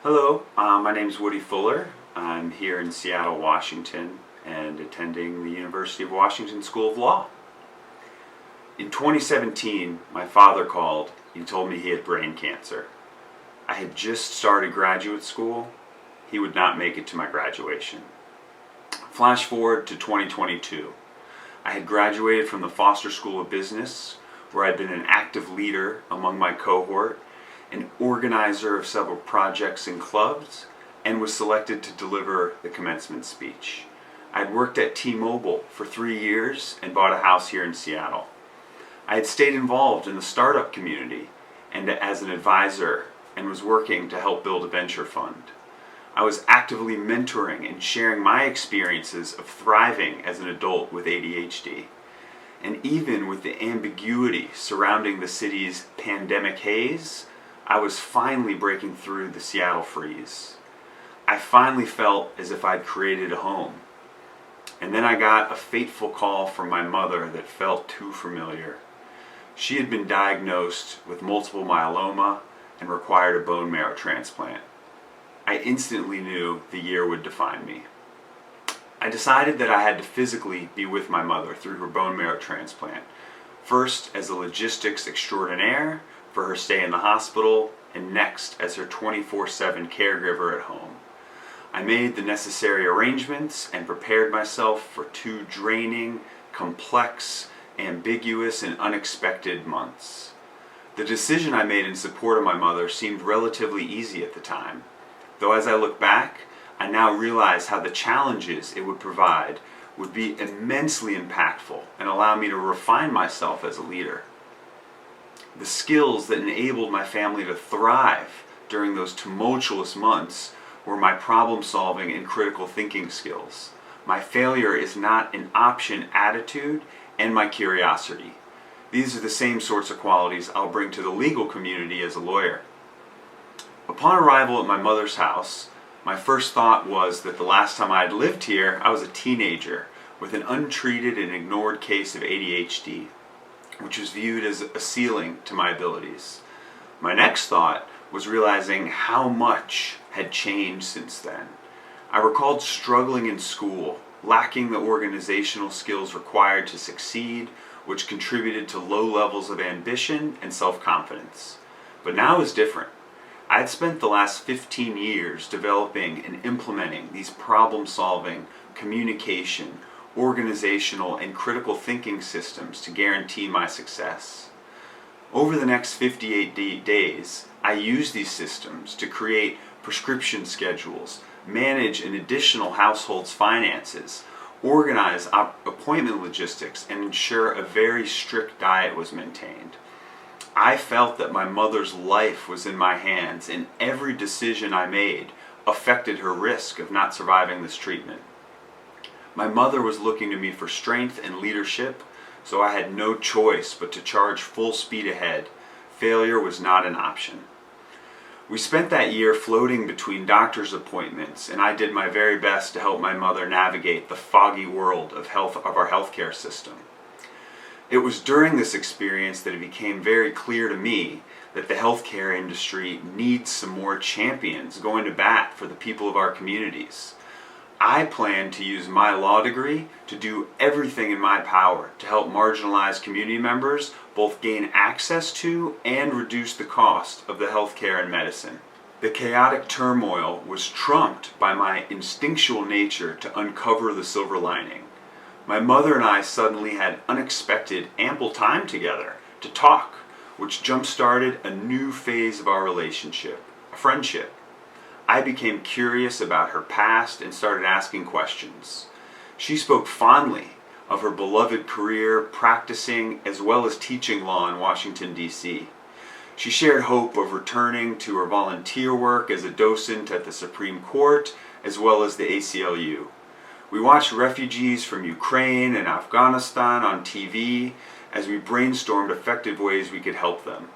Hello, my name is Woody Fuller. I'm here in Seattle, Washington, and attending the University of Washington School of Law. In 2017, my father called. He told me he had brain cancer. I had just started graduate school. He would not make it to my graduation. Flash forward to 2022. I had graduated from the Foster School of Business, where I'd been an active leader among my cohort, an organizer of several projects and clubs, and was selected to deliver the commencement speech. I'd worked at T-Mobile for 3 years and bought a house here in Seattle. I had stayed involved in the startup community and as an advisor and was working to help build a venture fund. I was actively mentoring and sharing my experiences of thriving as an adult with ADHD. And even with the ambiguity surrounding the city's pandemic haze, I was finally breaking through the Seattle freeze. I finally felt as if I'd created a home. And then I got a fateful call from my mother that felt too familiar. She had been diagnosed with multiple myeloma and required a bone marrow transplant. I instantly knew the year would define me. I decided that I had to physically be with my mother through her bone marrow transplant, first as a logistics extraordinaire for her stay in the hospital, and next as her 24/7 caregiver at home. I made the necessary arrangements and prepared myself for 2 draining, complex, ambiguous, and unexpected months. The decision I made in support of my mother seemed relatively easy at the time, though as I look back, I now realize how the challenges it would provide would be immensely impactful and allow me to refine myself as a leader. The skills that enabled my family to thrive during those tumultuous months were my problem-solving and critical thinking skills, my failure is not an option attitude, and my curiosity. These are the same sorts of qualities I'll bring to the legal community as a lawyer. Upon arrival at my mother's house, my first thought was that the last time I had lived here, I was a teenager with an untreated and ignored case of ADHD, which was viewed as a ceiling to my abilities. My next thought was realizing how much had changed since then. I recalled struggling in school, lacking the organizational skills required to succeed, which contributed to low levels of ambition and self-confidence. But now it was different. I had spent the last 15 years developing and implementing these problem-solving, communication, organizational, and critical thinking systems to guarantee my success. Over the next 58 days, I used these systems to create prescription schedules, manage an additional household's finances, organize appointment logistics, and ensure a very strict diet was maintained. I felt that my mother's life was in my hands, and every decision I made affected her risk of not surviving this treatment. My mother was looking to me for strength and leadership, so I had no choice but to charge full speed ahead. Failure was not an option. We spent that year floating between doctor's appointments, and I did my very best to help my mother navigate the foggy world of our healthcare system. It was during this experience that it became very clear to me that the healthcare industry needs some more champions going to bat for the people of our communities. I plan to use my law degree to do everything in my power to help marginalized community members both gain access to and reduce the cost of the healthcare and medicine. The chaotic turmoil was trumped by my instinctual nature to uncover the silver lining. My mother and I suddenly had unexpected, ample time together to talk, which jump-started a new phase of our relationship, a friendship. I became curious about her past and started asking questions. She spoke fondly of her beloved career practicing as well as teaching law in Washington, D.C. She shared hope of returning to her volunteer work as a docent at the Supreme Court as well as the ACLU. We watched refugees from Ukraine and Afghanistan on TV as we brainstormed effective ways we could help them.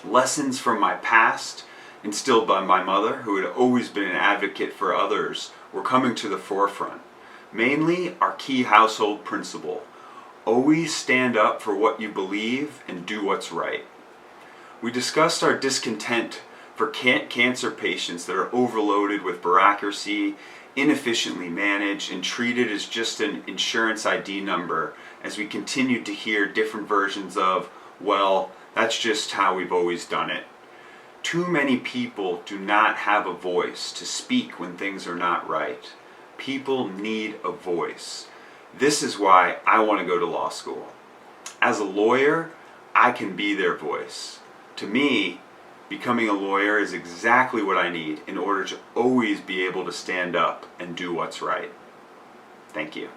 Lessons from my past, instilled by my mother, who had always been an advocate for others, were coming to the forefront. Mainly, our key household principle: always stand up for what you believe and do what's right. We discussed our discontent for cancer patients that are overloaded with bureaucracy, inefficiently managed, and treated as just an insurance ID number, as we continue to hear different versions of, well, that's just how we've always done it. Too many people do not have a voice to speak when things are not right. People need a voice. This is why I want to go to law school. As a lawyer, I can be their voice. To me, becoming a lawyer is exactly what I need in order to always be able to stand up and do what's right. Thank you.